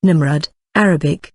Nimrud, Arabic,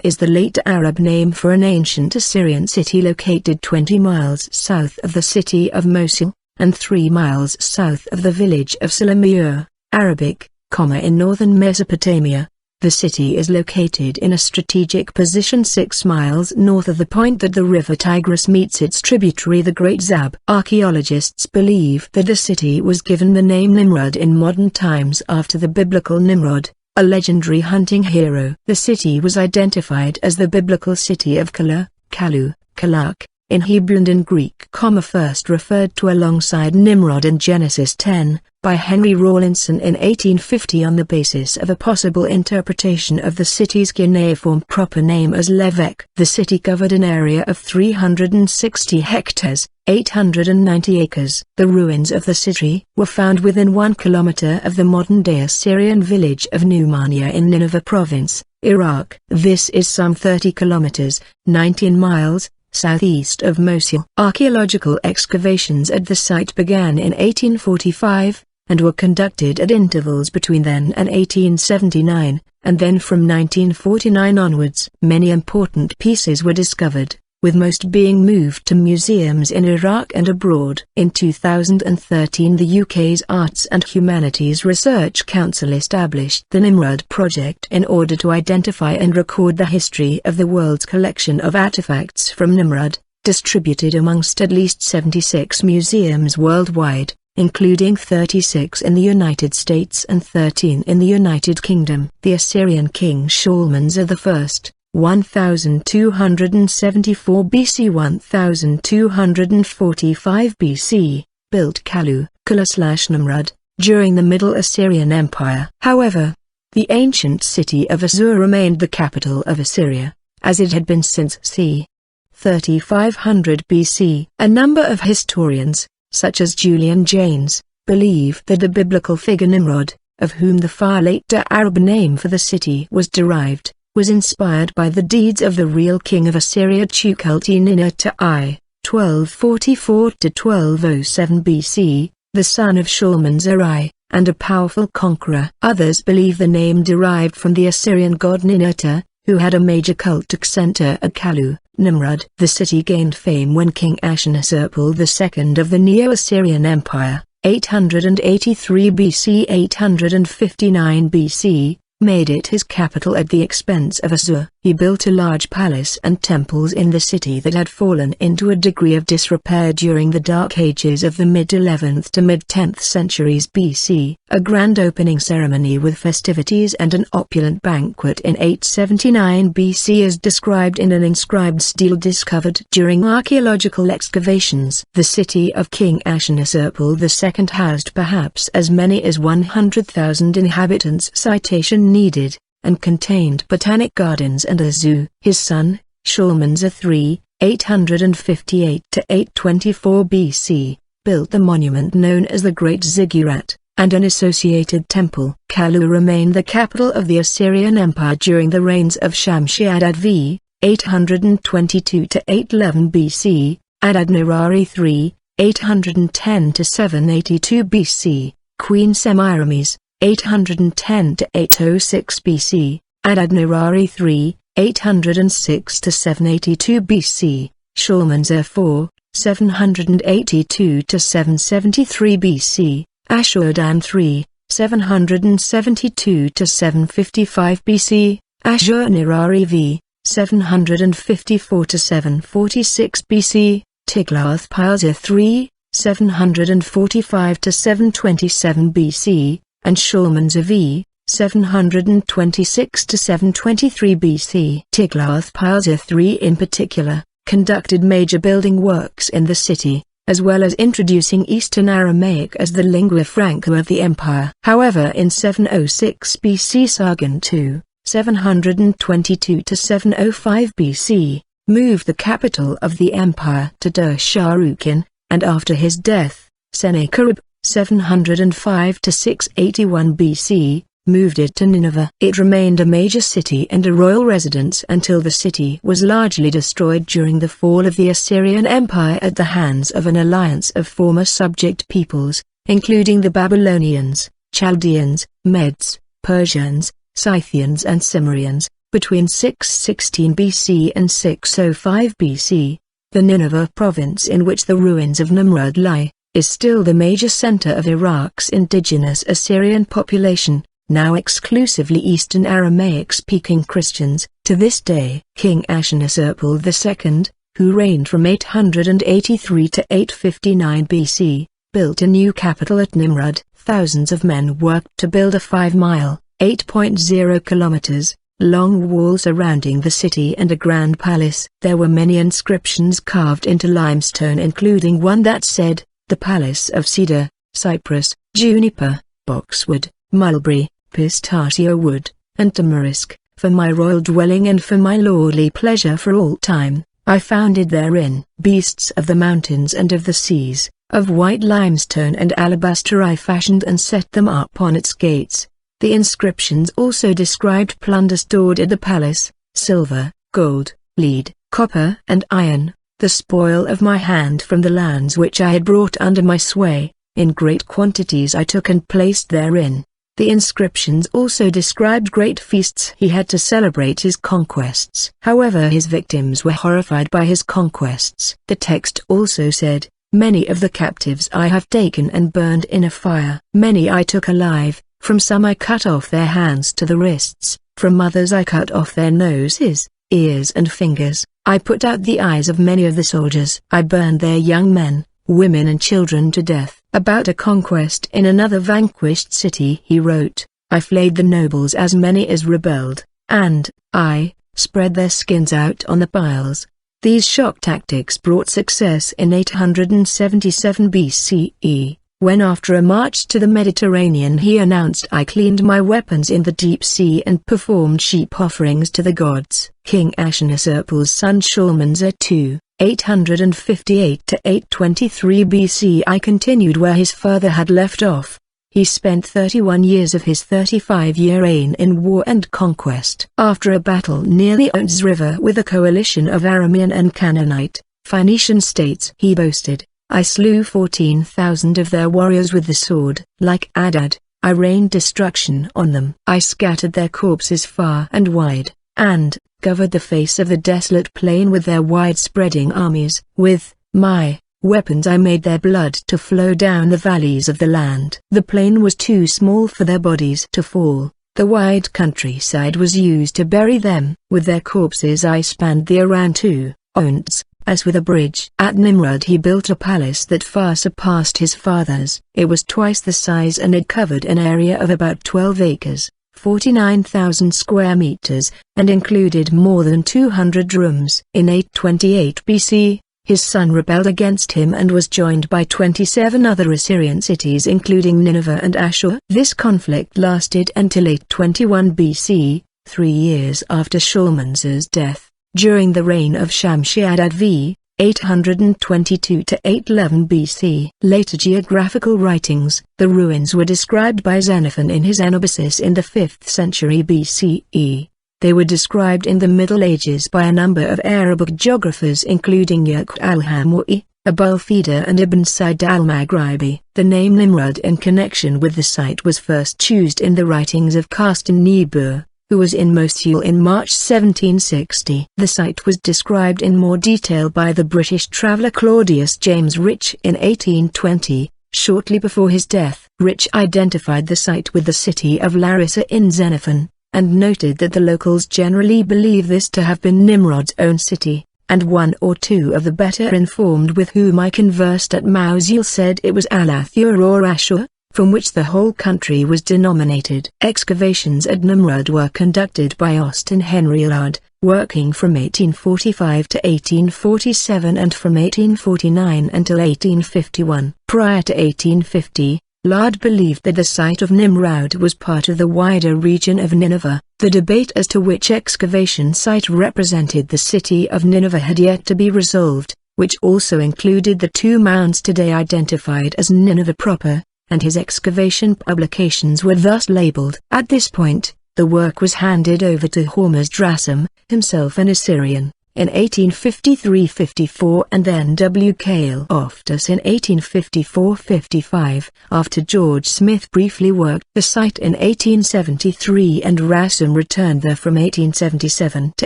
is the late Arab name for an ancient Assyrian city located 20 miles south of the city of Mosul, and 3 miles south of the village of Selamiyah, Arabic, in northern Mesopotamia. The city is located in a strategic position 6 miles north of the point that the river Tigris meets its tributary the Great Zab. Archaeologists believe that the city was given the name Nimrud in modern times after the biblical Nimrod, a legendary hunting hero. The city was identified as the biblical city of Calah, Kalhu, Kalakh, in Hebrew and in Greek. First referred to alongside Nimrod in Genesis 10, by Henry Rawlinson in 1850 on the basis of a possible interpretation of the city's cuneiform proper name as Levekh. The city covered an area of 360 hectares, 890 acres. The ruins of the city were found within 1 kilometer of the modern-day Assyrian village of Noomanea in Nineveh Province, Iraq. This is some 30 kilometers, 19 miles, southeast of Mosul. Archaeological excavations at the site began in 1845, and were conducted at intervals between then and 1879, and then from 1949 onwards. Many important pieces were discovered, with most being moved to museums in Iraq and abroad. In 2013 the UK's Arts and Humanities Research Council established the Nimrud project in order to identify and record the history of the world's collection of artifacts from Nimrud, distributed amongst at least 76 museums worldwide, including 36 in the United States and 13 in the United Kingdom. The Assyrian king Shalmaneser I, 1274 BC 1245 BC, built Kalhu, Kalah/Nimrud, during the Middle Assyrian Empire. However, the ancient city of Assur remained the capital of Assyria, as it had been since c. 3500 BC. A number of historians, such as Julian Jaynes, believe that the biblical figure Nimrod, of whom the far later Arab name for the city was derived, was inspired by the deeds of the real king of Assyria Tukulti-Ninurta I, 1244–1207 BC, the son of Shalmaneser I, and a powerful conqueror. Others believe the name derived from the Assyrian god Ninurta, who had a major cultic center at Kalhu, Nimrud. The city gained fame when King Ashurnasirpal II of the Neo-Assyrian Empire, 883 BC 859 BC, made it his capital at the expense of Assur. He built a large palace and temples in the city that had fallen into a degree of disrepair during the Dark Ages of the mid-11th to mid-10th centuries BC. A grand opening ceremony with festivities and an opulent banquet in 879 BC is described in an inscribed stele discovered during archaeological excavations. The city of King Ashurnasirpal II housed perhaps as many as 100,000 inhabitants. Citation needed, and contained botanic gardens and a zoo. His son, Shalmaneser III, 858–824 BC, built the monument known as the Great Ziggurat, and an associated temple. Kalhu remained the capital of the Assyrian Empire during the reigns of Shamshi-Adad V, 822–811 BC, Adad-nirari III, 810–782 BC, Queen Semiramis, 810–806 BC, Adad-nirari III, 806–782 BC, Shalmaneser IV, 782–773 BC, Ashur-dan III, 772–755 BC, Ashur-nirari V, 754–746 BC, Tiglath-Pileser III, 745–727 BC, and Shalmaneser V, 726–723 BC. Tiglath-Pileser III in particular, conducted major building works in the city, as well as introducing Eastern Aramaic as the lingua franca of the empire. However, in 706 BC Sargon II, 722–705 BC, moved the capital of the empire to Dur-Sharrukin, and after his death, Sennacherib, 705–681 BC, moved it to Nineveh. It remained a major city and a royal residence until the city was largely destroyed during the fall of the Assyrian Empire at the hands of an alliance of former subject peoples, including the Babylonians, Chaldeans, Medes, Persians, Scythians and Cimmerians, between 616 BC and 605 BC. The Nineveh Province, in which the ruins of Nimrud lie, is still the major center of Iraq's indigenous Assyrian population, now exclusively Eastern Aramaic-speaking Christians. To this day, King Ashurnasirpal II, who reigned from 883 to 859 BC, built a new capital at Nimrud. Thousands of men worked to build a 5-mile, 8.0 kilometers, long wall surrounding the city and a grand palace. There were many inscriptions carved into limestone, including one that said, "The Palace of Cedar, Cypress, Juniper, Boxwood, Mulberry, Pistachio Wood, and Tamarisk, for my royal dwelling and for my lordly pleasure for all time. I founded therein beasts of the mountains and of the seas, of white limestone and alabaster I fashioned and set them up on its gates." The inscriptions also described plunder stored at the palace: silver, gold, lead, copper and iron, the spoil of my hand from the lands which I had brought under my sway, in great quantities I took and placed therein. The inscriptions also described great feasts he had to celebrate his conquests. However, his victims were horrified by his conquests. The text also said, "Many of the captives I have taken and burned in a fire. Many I took alive, from some I cut off their hands to the wrists, from others I cut off their noses, ears and fingers. I put out the eyes of many of the soldiers. I burned their young men, women and children to death." About a conquest in another vanquished city he wrote, "I flayed the nobles as many as rebelled, and I spread their skins out on the piles." These shock tactics brought success in 877 BCE, when after a march to the Mediterranean he announced, "I cleaned my weapons in the deep sea and performed sheep offerings to the gods." King Ashurnasirpal's son Shalmaneser II, 858 to 823 BCI continued where his father had left off. He spent 31 years of his 35-year reign in war and conquest. After a battle near the Ounce River with a coalition of Aramean and Canaanite, Phoenician states, he boasted, "I slew 14,000 of their warriors with the sword. Like Adad, I rained destruction on them. I scattered their corpses far and wide, and covered the face of the desolate plain with their wide-spreading armies. With my weapons I made their blood to flow down the valleys of the land. The plain was too small for their bodies to fall. The wide countryside was used to bury them. With their corpses I spanned the around 2 ounce, as with a bridge." At Nimrud he built a palace that far surpassed his father's. It was twice the size and it covered an area of about 12 acres. 49,000 square meters, and included more than 200 rooms. In 828 BC, his son rebelled against him and was joined by 27 other Assyrian cities including Nineveh and Ashur. This conflict lasted until 821 BC, 3 years after Shalmaneser's death. During the reign of Shamshi-Adad v. 822 to 811 BC. Later geographical writings, the ruins were described by Xenophon in his Anabasis in the 5th century BCE. They were described in the Middle Ages by a number of Arabic geographers including Yaqut al-Hammurabi, Abulfida and Ibn Sa'd al-Maghribi. The name Nimrud in connection with the site was first used in the writings of Carsten Niebuhr, who was in Mosul in March 1760. The site was described in more detail by the British traveller Claudius James Rich in 1820, shortly before his death. Rich identified the site with the city of Larissa in Xenophon, and noted that the locals generally believe this to have been Nimrod's own city, and one or two of the better informed with whom I conversed at Mosul said it was Alathur or Ashur, from which the whole country was denominated. Excavations at Nimrud were conducted by Austin Henry Rawlinson, working from 1845 to 1847 and from 1849 until 1851. Prior to 1850, Laird believed that the site of Nimrud was part of the wider region of Nineveh. The debate as to which excavation site represented the city of Nineveh had yet to be resolved, which also included the 2 mounds today identified as Nineveh proper, and his excavation publications were thus labeled. At this point, the work was handed over to Hormuzd Rassam, himself an Assyrian, in 1853-54 and then W. Calah Oftus in 1854-55, after George Smith briefly worked the site in 1873 and Rassam returned there from 1877 to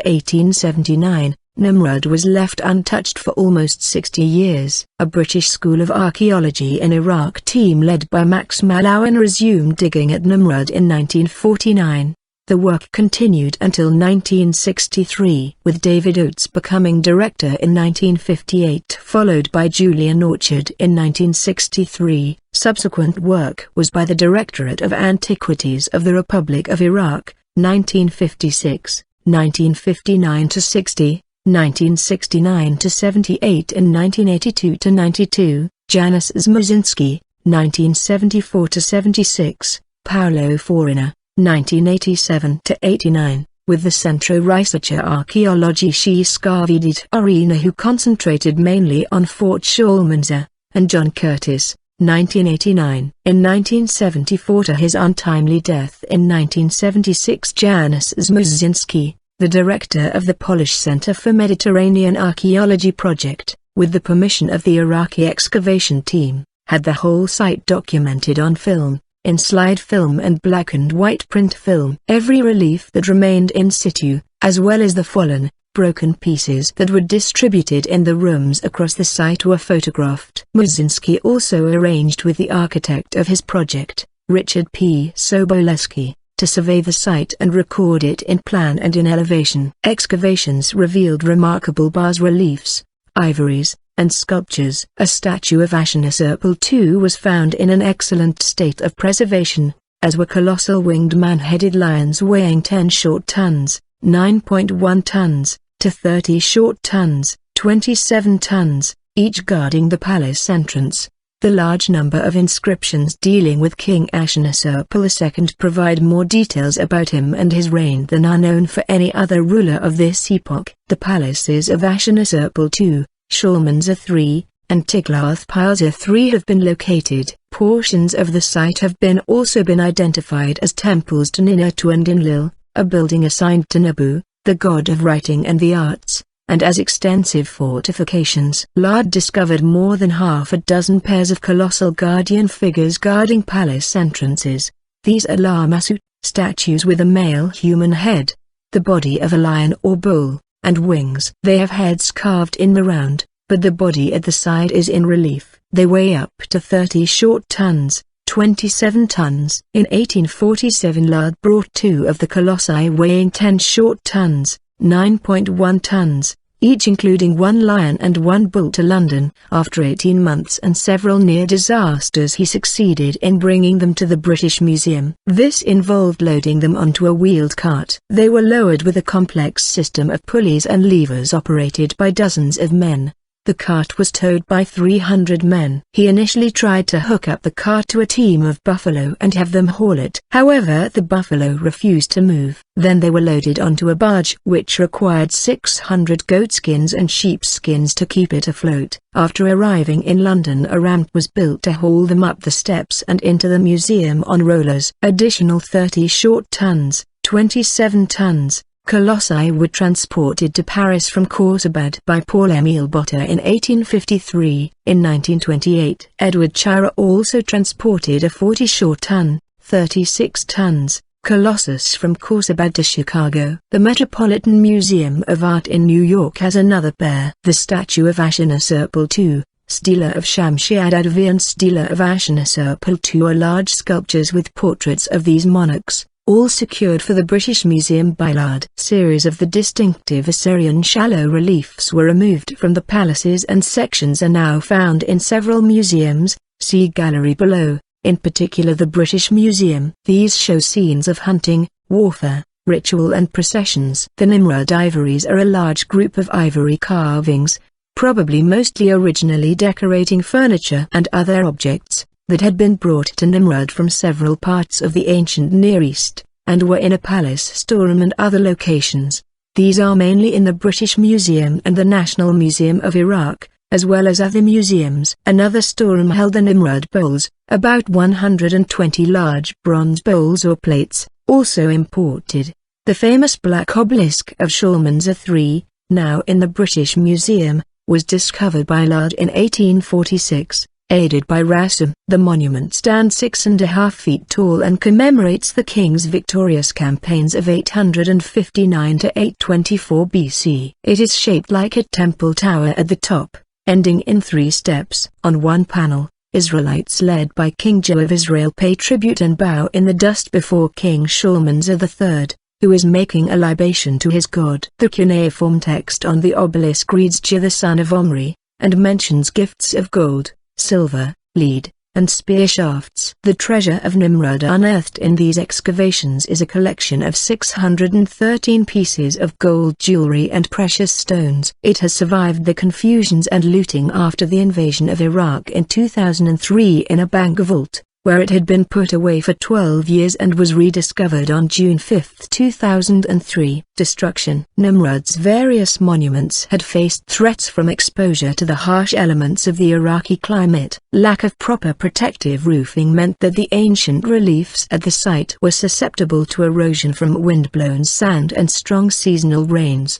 1879. Nimrud was left untouched for almost 60 years. A British School of Archaeology in Iraq team led by Max Mallowan resumed digging at Nimrud in 1949. The work continued until 1963, with David Oates becoming director in 1958, followed by Julian Orchard in 1963. Subsequent work was by the Directorate of Antiquities of the Republic of Iraq, 1956, 1959-60. 1969-78 and 1982-92, Janusz Zmuzinski, 1974-76, Paolo Forina, 1987-89, with the Centro Ricerca Archeologici Scavidit Arena who concentrated mainly on Fort Shalmanza, and John Curtis, 1989. In 1974 to his untimely death in 1976, Janusz Zmuzinski, the director of the Polish Center for Mediterranean Archaeology project, with the permission of the Iraqi excavation team, had the whole site documented on film, in slide film and black and white print film. Every relief that remained in situ, as well as the fallen, broken pieces that were distributed in the rooms across the site were photographed. Muzinski also arranged with the architect of his project, Richard P. Sobolewski, to survey the site and record it in plan and in elevation. Excavations revealed remarkable bas-reliefs, ivories, and sculptures. A statue of Ashurnasirpal II was found in an excellent state of preservation, as were colossal winged man-headed lions weighing 10 short tons, 9.1 tons, to 30 short tons, 27 tons, each guarding the palace entrance. The large number of inscriptions dealing with King Ashurnasirpal II provide more details about him and his reign than are known for any other ruler of this epoch. The palaces of Ashurnasirpal II, Shalmaneser III, and Tiglath-Pileser III have been located. Portions of the site have also been identified as temples to Nineveh and Enlil, a building assigned to Nabu, the god of writing and the arts, and as extensive fortifications. Laird discovered more than half a dozen pairs of colossal guardian figures guarding palace entrances. These are lamassu, statues with a male human head, the body of a lion or bull, and wings. They have heads carved in the round, but the body at the side is in relief. They weigh up to 30 short tons, 27 tons. In 1847 Laird brought two of the colossi weighing 10 short tons, 9.1 tons, each including one lion and one bull to London. After 18 months and several near disasters he succeeded in bringing them to the British Museum. This involved loading them onto a wheeled cart. They were lowered with a complex system of pulleys and levers operated by dozens of men. The cart was towed by 300 men. He initially tried to hook up the cart to a team of buffalo and have them haul it. However, the buffalo refused to move. Then they were loaded onto a barge which required 600 goatskins and sheepskins to keep it afloat. After arriving in London, a ramp was built to haul them up the steps and into the museum on rollers. Additional 30 short tons, 27 tons, colossi were transported to Paris from Khorsabad by Paul-Émile Botta in 1853. In 1928, Edward Chira also transported a 40 short ton, 36 tons, colossus from Khorsabad to Chicago. The Metropolitan Museum of Art in New York has another pair. The statue of Ashurnasirpal II, Stela of Shamshi-Adad-Davi and Stela of Ashurnasirpal II are large sculptures with portraits of these monarchs, all secured for the British Museum by Laird. Series of the distinctive Assyrian shallow reliefs were removed from the palaces and sections are now found in several museums, see gallery below, in particular the British Museum. These show scenes of hunting, warfare, ritual and processions. The Nimrud ivories are a large group of ivory carvings, probably mostly originally decorating furniture and other objects, that had been brought to Nimrud from several parts of the ancient Near East, and were in a palace storeroom and other locations. These are mainly in the British Museum and the National Museum of Iraq, as well as other museums. Another storeroom held the Nimrud bowls, about 120 large bronze bowls or plates, also imported. The famous black obelisk of Shalmaneser III, now in the British Museum, was discovered by Ludd in 1846, aided by Rassam. The monument stands 6.5 feet tall and commemorates the king's victorious campaigns of 859 to 824 BC. It is shaped like a temple tower at the top, ending in 3 steps. On one panel, Israelites led by King Jah of Israel pay tribute and bow in the dust before King Shalmaneser III, who is making a libation to his god. The cuneiform text on the obelisk reads Jah the son of Omri, and mentions gifts of gold, silver, lead, and spear shafts. The treasure of Nimrud unearthed in these excavations is a collection of 613 pieces of gold jewelry and precious stones. It has survived the confusions and looting after the invasion of Iraq in 2003 in a bank vault, where it had been put away for 12 years and was rediscovered on June 5, 2003. Destruction. Nimrud's various monuments had faced threats from exposure to the harsh elements of the Iraqi climate. Lack of proper protective roofing meant that the ancient reliefs at the site were susceptible to erosion from wind-blown sand and strong seasonal rains.